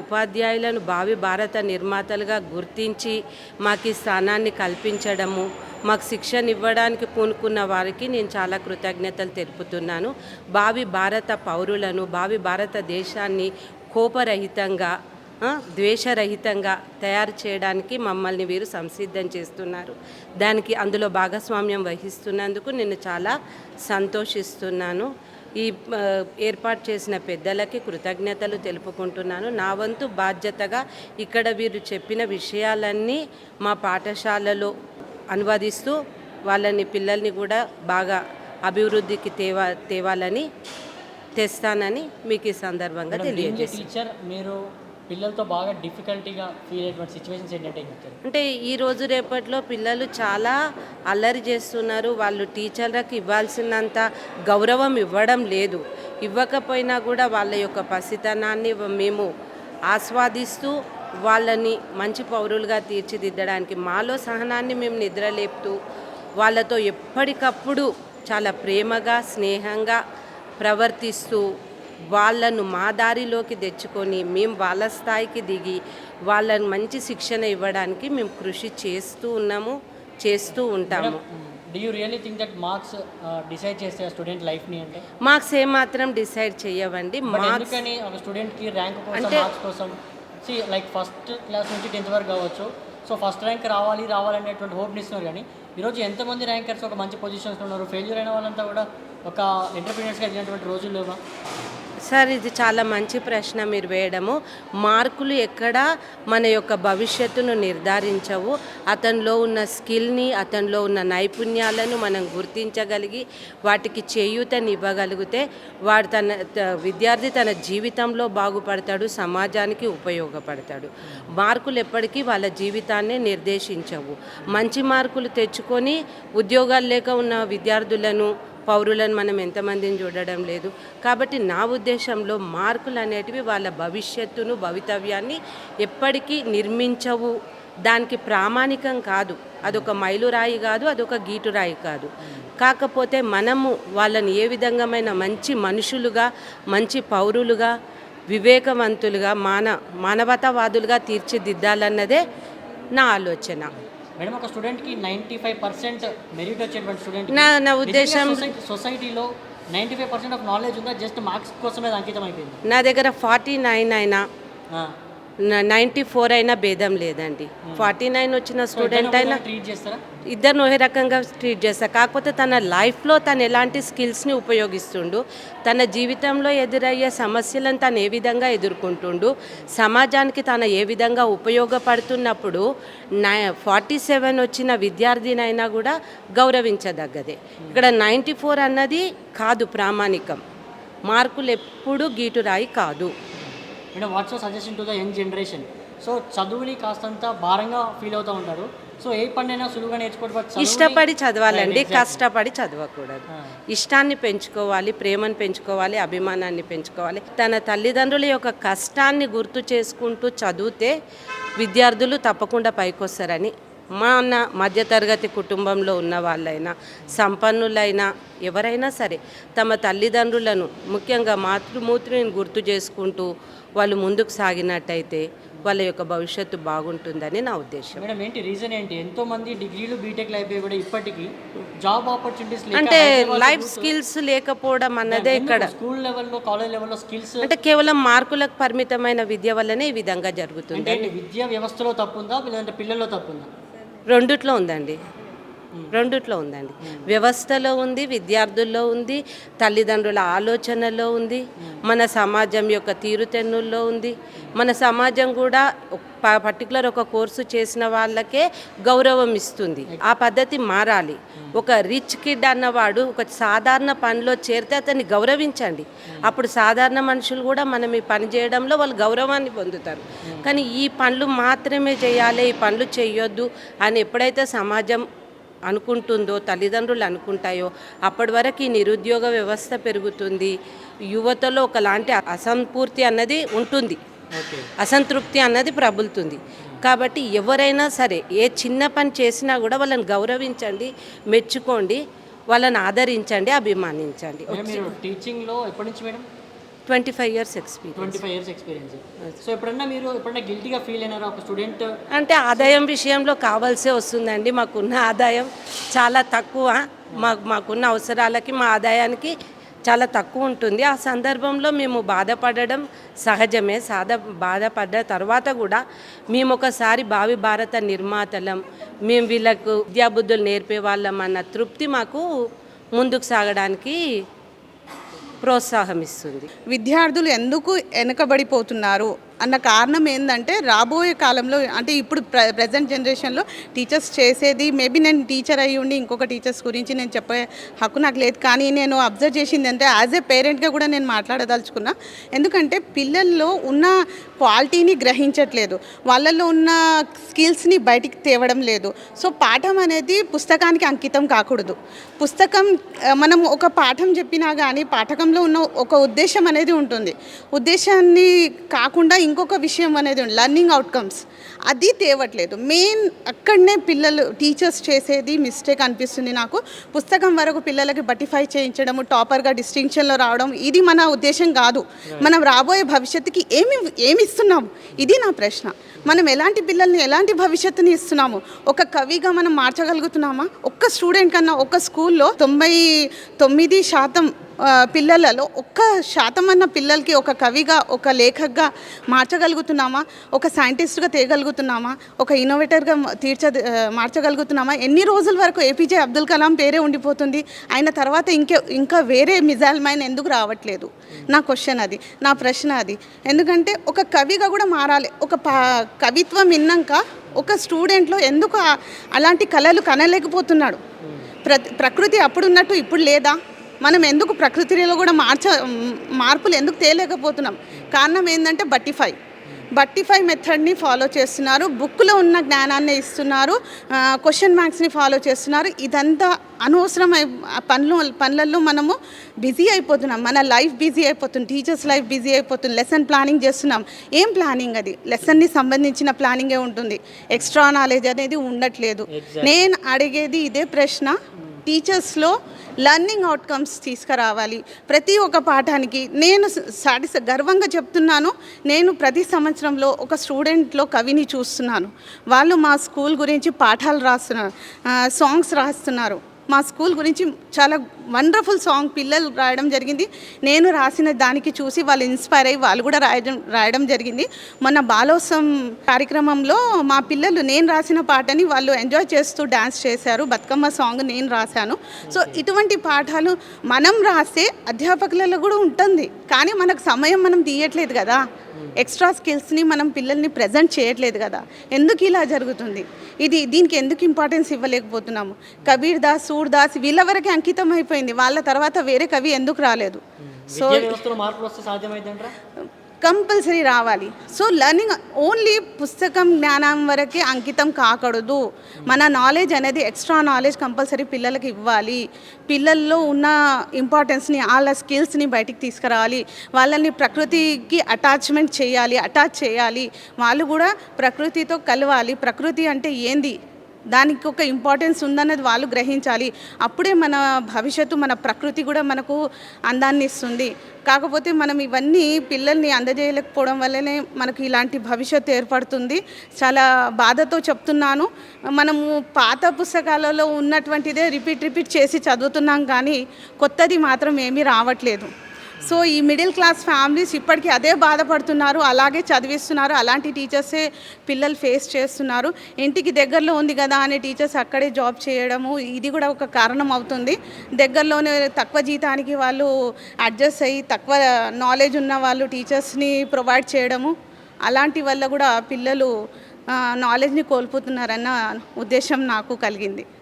ఉపాధ్యాయులను భావి భారత నిర్మాతలుగా గుర్తించి మాకు ఈ స్థానాన్ని కల్పించడము, మాకు శిక్షణ ఇవ్వడానికి పూనుకున్న వారికి నేను చాలా కృతజ్ఞతలు తెలుపుతున్నాను. భావి భారత పౌరులను, భావి భారతదేశాన్ని కోపరహితంగా, ద్వేషరహితంగా తయారు చేయడానికి మమ్మల్ని వీరు సంసిద్ధం చేస్తున్నారు. దానికి అందులో భాగస్వామ్యం వహిస్తున్నందుకు నేను చాలా సంతోషిస్తున్నాను. ఈ ఏర్పాటు చేసిన పెద్దలకి కృతజ్ఞతలు తెలుపుకుంటున్నాను. నా వంతు బాధ్యతగా ఇక్కడ వీరు చెప్పిన విషయాలన్నీ మా పాఠశాలలో అనువదిస్తూ పిల్లల్ని కూడా బాగా అభివృద్ధికి తేవాలని తెస్తానని మీకు ఈ సందర్భంగా తెలియజేస్తాను. టీచర్ మీరు పిల్లలతో బాగా డిఫికల్టీగా ఫీల్ అయ్యేటువంటి సిచ్యువేషన్స్ ఏంటంటే అంటే ఈరోజు రేపట్లో పిల్లలు చాలా అల్లరి చేస్తున్నారు. వాళ్ళు టీచర్లకు ఇవ్వాల్సినంత గౌరవం ఇవ్వడం లేదు. ఇవ్వకపోయినా కూడా వాళ్ళ యొక్క పసితనాన్ని మేము ఆస్వాదిస్తూ వాళ్ళని మంచి పౌరులుగా తీర్చిదిద్దడానికి మాలో సహనాన్ని మేము నిద్రలేపుతూ వాళ్ళతో ఎప్పటికప్పుడు చాలా ప్రేమగా, స్నేహంగా ప్రవర్తిస్తూ వాళ్ళను మా దారిలోకి తెచ్చుకొని మేము వాళ్ళ స్థాయికి దిగి వాళ్ళని మంచి శిక్షణ ఇవ్వడానికి మేము కృషి చేస్తూ ఉంటాము. Do you really think that marks decide చేస్తే స్టూడెంట్ లైఫ్ని అంటే? మార్క్స్ ఏమాత్రం డిసైడ్ చేయవండి. ఎందుకని ఒక స్టూడెంట్కి ర్యాంక్ కోసం, మార్క్స్ కోసం లైక్ ఫస్ట్ క్లాస్ నుంచి 10th వరకు కావచ్చు, సో ఫస్ట్ ర్యాంక్ రావాలనేటువంటి హోప్ని ఇస్తున్నారు. కానీ ఈరోజు ఎంతమంది ర్యాంకర్స్ ఒక మంచి పొజిషన్స్లో ఉన్నారు. ఫెయిల్యూర్ అయిన వాళ్ళంతా కూడా ఒక ఎంటర్ప్రీనర్స్గా వెళ్ళినటువంటి రోజుల్లోగా. సార్, ఇది చాలా మంచి ప్రశ్న మీరు వేయడము. మార్కులు ఎక్కడ మన యొక్క భవిష్యత్తును నిర్ధారించవు. అతనిలో ఉన్న స్కిల్ని, అతనిలో ఉన్న నైపుణ్యాలను మనం గుర్తించగలిగి వాటికి చేయూతనివ్వగలిగితే విద్యార్థి తన జీవితంలో బాగుపడతాడు, సమాజానికి ఉపయోగపడతాడు. మార్కులు ఎప్పటికీ వాళ్ళ జీవితాన్ని నిర్దేశించవు. మంచి మార్కులు తెచ్చుకొని ఉద్యోగాలు లేక ఉన్న విద్యార్థులను, పౌరులను మనం ఎంతమందిని చూడడం లేదు. కాబట్టి నా ఉద్దేశంలో మార్కులు అనేటివి వాళ్ళ భవిష్యత్తును, భవితవ్యాన్ని ఎప్పటికీ నిర్మించవు. దానికి ప్రామాణికం కాదు. అదొక మైలురాయి కాదు, అదొక గీటురాయి కాదు. కాకపోతే మనము వాళ్ళని ఏ విధంగామైన మంచి మనుషులుగా, మంచి పౌరులుగా, వివేకవంతులుగా, మానవతావాదులుగా తీర్చిదిద్దాలన్నదే నా ఆలోచన. మేడం, ఒక స్టూడెంట్కి 95% మెరిట్ వచ్చేటువంటి స్టూడెంట్ నా ఉద్దేశం సొసైటీలో 95% ఆఫ్ నాలెడ్జ్ ఉందా? జస్ట్ మార్క్స్ కోసమే అంకితం అయిపోయింది. నా దగ్గర 49 అయినా 94 అయినా భేదం లేదండి. 49 వచ్చిన స్టూడెంట్ అయినా ట్రీట్ చేస్తారా? ఇద్దరిని ఒకే రకంగా ట్రీట్ చేస్తారు. కాకపోతే తన లైఫ్లో తను ఎలాంటి స్కిల్స్ని ఉపయోగిస్తుండు, తన జీవితంలో ఎదురయ్యే సమస్యలను తను ఏ విధంగా ఎదుర్కొంటుండు, సమాజానికి తను ఏ విధంగా ఉపయోగపడుతున్నప్పుడు 47 వచ్చిన విద్యార్థినైనా కూడా గౌరవించదగ్గదే. ఇక్కడ 94 అన్నది కాదు ప్రామాణికం. మార్కులు ఎప్పుడూ గీటురాయి కాదు. Madam, what's your suggestion to the young generation? So చదువుని కాస్తంత భారంగా ఫీల్ అవుతూ ఉంటారు. సో ఏ పనైనా సులువుగా నేర్చుకోవడం, ఇష్టపడి చదవాలండి, కష్టపడి చదవకూడదు. ఇష్టాన్ని పెంచుకోవాలి, ప్రేమను పెంచుకోవాలి, అభిమానాన్ని పెంచుకోవాలి. తన తల్లిదండ్రుల యొక్క కష్టాన్ని గుర్తు చేసుకుంటూ చదివితే విద్యార్థులు తప్పకుండా పైకొస్తారని మధ్యతరగతి కుటుంబంలో ఉన్న వాళ్ళైనా, సంపన్నులైనా, ఎవరైనా సరే తమ తల్లిదండ్రులను, ముఖ్యంగా మాతృమూర్తిని గుర్తు చేసుకుంటూ వాళ్ళు ముందుకు సాగినట్టయితే వాళ్ళ యొక్క భవిష్యత్తు బాగుంటుందని నా ఉద్దేశం. మేడం, ఏంటి రీజన్ ఏంటి? ఎంతోమంది డిగ్రీలు, బీటెక్లు అయిపోయి కూడా ఇప్పటికీ జాబ్ ఆపర్చునిటీస్ అంటే లైఫ్ స్కిల్స్ లేకపోవడం అన్నదే ఇక్కడ. స్కూల్ లెవెల్లో, కాలేజ్ లెవెల్లో స్కిల్స్ అంటే కేవలం మార్కులకు పరిమితమైన విద్య వల్లనే ఈ విధంగా జరుగుతుంది. విద్యా వ్యవస్థలో తప్పుందా లేదంటే పిల్లల్లో తప్పుందా? రెండిట్లో ఉందండి. వ్యవస్థలో ఉంది, విద్యార్థుల్లో ఉంది, తల్లిదండ్రుల ఆలోచనలో ఉంది, మన సమాజం యొక్క తీరుతెన్నుల్లో ఉంది. మన సమాజం కూడా పర్టికులర్ ఒక కోర్సు చేసిన వాళ్ళకే గౌరవం ఇస్తుంది. ఆ పద్ధతి మారాలి. ఒక రిచ్ కిడ్ అన్నవాడు ఒక సాధారణ పనిలో చేరితే అతన్ని గౌరవించండి. అప్పుడు సాధారణ మనుషులు కూడా మనం ఈ పని చేయడంలో వాళ్ళు గౌరవాన్ని పొందుతారు. కానీ ఈ పనులు మాత్రమే చేయాలి, ఈ పనులు చేయొద్దు అని ఎప్పుడైతే సమాజం అనుకుంటుందో, తల్లిదండ్రులు అనుకుంటాయో, అప్పటి వరకు ఈ నిరుద్యోగ వ్యవస్థ పెరుగుతుంది. యువతలో ఒకలాంటి అసంపూర్తి అన్నది ఉంటుంది, అసంతృప్తి అన్నది ప్రబలుతుంది. కాబట్టి ఎవరైనా సరే ఏ చిన్న పని చేసినా కూడా వాళ్ళని గౌరవించండి, మెచ్చుకోండి, వాళ్ళని ఆదరించండి, అభిమానించండి. టీచింగ్లో ఎప్పటి నుంచి madam? 25 years experience. 25 years experience. So ఎప్పుడన్నా మీరు గిల్టీగా ఫీల్ అయినారా ఒక స్టూడెంట్? అంటే ఆదాయం విషయంలో కావాల్సే వస్తుందండి. మాకున్న ఆదాయం చాలా తక్కువ. మాకున్న అవసరాలకి మా ఆదాయానికి చాలా తక్కువ ఉంటుంది. ఆ సందర్భంలో మేము బాధపడడం సహజమే. బాధపడ్డ తర్వాత కూడా మేము ఒకసారి భావి భారత నిర్మాతలం, మేము వీళ్ళకు విద్యాబుద్ధులు నేర్పే వాళ్ళం అన్న తృప్తి మాకు ముందుకు సాగడానికి ప్రోత్సాహం ఇస్తుంది. విద్యార్థులు ఎందుకు వెనకబడిపోతున్నారు అన్న కారణం ఏంటంటే రాబోయే కాలంలో అంటే ఇప్పుడు ప్రజెంట్ జనరేషన్లో టీచర్స్ చేసేది మేబీ నేను టీచర్ అయ్యి ఉండి ఇంకొక టీచర్స్ గురించి నేను చెప్పే హక్కు నాకు లేదు. కానీ నేను అబ్జర్వ్ చేసింది అంటే యాజ్ ఏ పేరెంట్గా కూడా నేను మాట్లాడదలుచుకున్నా. ఎందుకంటే పిల్లల్లో ఉన్న క్వాలిటీని గ్రహించట్లేదు, వాళ్ళల్లో ఉన్న స్కిల్స్ని బయటికి తేవడం లేదు. సో పాఠం అనేది పుస్తకానికి అంకితం కాకూడదు. పుస్తకం మనం ఒక పాఠం చెప్పినా కానీ పాఠకంలో ఉన్న ఒక ఉద్దేశం అనేది ఉంటుంది. ఉద్దేశాన్ని కాకుండా ఇంకొక విషయం అనేది ఉంది, లర్నింగ్ అవుట్కమ్స్, అది తేవట్లేదు. మెయిన్ అక్కడనే పిల్లలు టీచర్స్ చేసేది మిస్టేక్ అనిపిస్తుంది నాకు. పుస్తకం వరకు పిల్లలకి బటిఫై చేయించడము, టాపర్గా డిస్టింక్షన్లో రావడం, ఇది మన ఉద్దేశం కాదు. మనం రాబోయే భవిష్యత్తుకి ఏమి ఇస్తున్నాము, ఇది నా ప్రశ్న. మనం ఎలాంటి పిల్లల్ని ఎలాంటి భవిష్యత్తుని ఇస్తున్నాము? ఒక కవిగా మనం మార్చగలుగుతున్నామా? ఒక్క స్టూడెంట్ కన్నా ఒక స్కూల్లో 99% పిల్లలలో 1% అన్న పిల్లలకి ఒక కవిగా ఒక లేఖకుగా మార్చగలుగుతున్నామా? ఒక సైంటిస్ట్గా తేగలుగుతున్నామా? ఒక ఇన్నోవేటర్గా మార్చగలుగుతున్నామా? ఎన్ని రోజుల వరకు ఏపీజే అబ్దుల్ కలాం పేరే ఉండిపోతుంది? ఆయన తర్వాత ఇంకా వేరే మిజైల్ మైన్ ఎందుకు రావట్లేదు? నా క్వశ్చన్ అది, నా ప్రశ్న అది. ఎందుకంటే ఒక కవిగా కూడా మారాలి. ఒక కవిత్వం విన్నాక ఒక స్టూడెంట్లో ఎందుకు అలాంటి కళలు కనలేకపోతున్నాడు? ప్రకృతి అప్పుడు ఉన్నట్టు ఇప్పుడు లేదా? మనం ఎందుకు ప్రకృతిలో కూడా మార్పులు ఎందుకు తేలేకపోతున్నాం? కారణం ఏంటంటే బట్టిఫై మెథడ్ని ఫాలో చేస్తున్నారు, బుక్లో ఉన్న జ్ఞానాన్ని ఇస్తున్నారు, క్వశ్చన్ మార్క్స్ని ఫాలో చేస్తున్నారు. ఇదంతా అనవసరం పనులలో మనము బిజీ అయిపోతున్నాం. మన లైఫ్ బిజీ అయిపోతుంది, టీచర్స్ లైఫ్ బిజీ అయిపోతుంది. లెసన్ ప్లానింగ్ చేస్తున్నాం. ఏం ప్లానింగ్ అది? లెసన్ని సంబంధించిన ప్లానింగే ఉంటుంది, ఎక్స్ట్రా నాలెడ్జ్ అనేది ఉండట్లేదు. నేను అడిగేది ఇదే ప్రశ్న. టీచర్స్లో లర్నింగ్ అవుట్కమ్స్ తీసుకురావాలి. ప్రతి ఒక్క పాఠానికి నేను గర్వంగా చెప్తున్నాను, నేను ప్రతి సంవత్సరంలో ఒక స్టూడెంట్లో కవిని చూస్తున్నాను. వాళ్ళు మా స్కూల్ గురించి పాఠాలు రాస్తున్నారు, సాంగ్స్ రాస్తున్నారు. మా స్కూల్ గురించి చాలా వండర్ఫుల్ సాంగ్ పిల్లలు రాయడం జరిగింది. నేను రాసిన దానికి చూసి వాళ్ళు ఇన్స్పైర్ అయ్యి వాళ్ళు కూడా రాయడం జరిగింది. మొన్న బాలోత్సవం కార్యక్రమంలో మా పిల్లలు నేను రాసిన పాటని వాళ్ళు ఎంజాయ్ చేస్తూ డ్యాన్స్ చేశారు. బతుకమ్మ సాంగ్ నేను రాశాను. సో ఇటువంటి పాఠాలు మనం రాస్తే అధ్యాపకులలో కూడా ఉంటుంది, కానీ మనకు సమయం మనం తీయట్లేదు కదా. ఎక్స్ట్రా స్కిల్స్ని మనం పిల్లల్ని ప్రజెంట్ చేయట్లేదు కదా. ఎందుకు ఇలా జరుగుతుంది? దీనికి ఎందుకు ఇంపార్టెన్స్ ఇవ్వలేకపోతున్నాము? కబీర్ దాస్, సూర్దాస్ వీళ్ళ వరకే అంకితం అయిపోయింది. వాళ్ళ తర్వాత వేరే కవి ఎందుకు రాలేదు? సో కంపల్సరీ రావాలి. సో లర్నింగ్ ఓన్లీ పుస్తకం జ్ఞానం వరకే అంకితం కాకూడదు. మన నాలెడ్జ్ అనేది ఎక్స్ట్రా నాలెడ్జ్ కంపల్సరీ పిల్లలకి ఇవ్వాలి. పిల్లల్లో ఉన్న ఇంపార్టెన్స్ని, వాళ్ళ స్కిల్స్ని బయటికి తీసుకురావాలి. వాళ్ళని ప్రకృతికి అటాచ్ చేయాలి. వాళ్ళు కూడా ప్రకృతితో కలవాలి. ప్రకృతి అంటే ఏంది, దానికి ఒక ఇంపార్టెన్స్ ఉందన్నది వాళ్ళు గ్రహించాలి. అప్పుడే మన భవిష్యత్తు, మన ప్రకృతి కూడా మనకు అందాన్ని ఇస్తుంది. కాకపోతే మనం ఇవన్నీ పిల్లల్ని అందజేయలేకపోవడం వల్లనే మనకు ఇలాంటి భవిష్యత్తు ఏర్పడుతుంది. చాలా బాధతో చెప్తున్నాను. మనము పాత పుస్తకాలలో ఉన్నటువంటిదే రిపీట్ చేసి చదువుతున్నాం, కానీ కొత్తది మాత్రం ఏమీ రావట్లేదు. సో ఈ మిడిల్ క్లాస్ ఫ్యామిలీస్ ఇప్పటికీ అదే బాధపడుతున్నారు, అలాగే చదివిస్తున్నారు. అలాంటి టీచర్సే పిల్లలు ఫేస్ చేస్తున్నారు. ఇంటికి దగ్గరలో ఉంది కదా అనే టీచర్స్ అక్కడే జాబ్ చేయడము, ఇది కూడా ఒక కారణం అవుతుంది. దగ్గరలోనే తక్కువ జీతానికి వాళ్ళు అడ్జస్ట్ అయ్యి తక్కువ నాలెడ్జ్ ఉన్న వాళ్ళు టీచర్స్ని ప్రొవైడ్ చేయడము, అలాంటి వల్ల కూడా పిల్లలు నాలెడ్జ్ని కోల్పోతున్నారన్న ఉద్దేశం నాకు కలిగింది.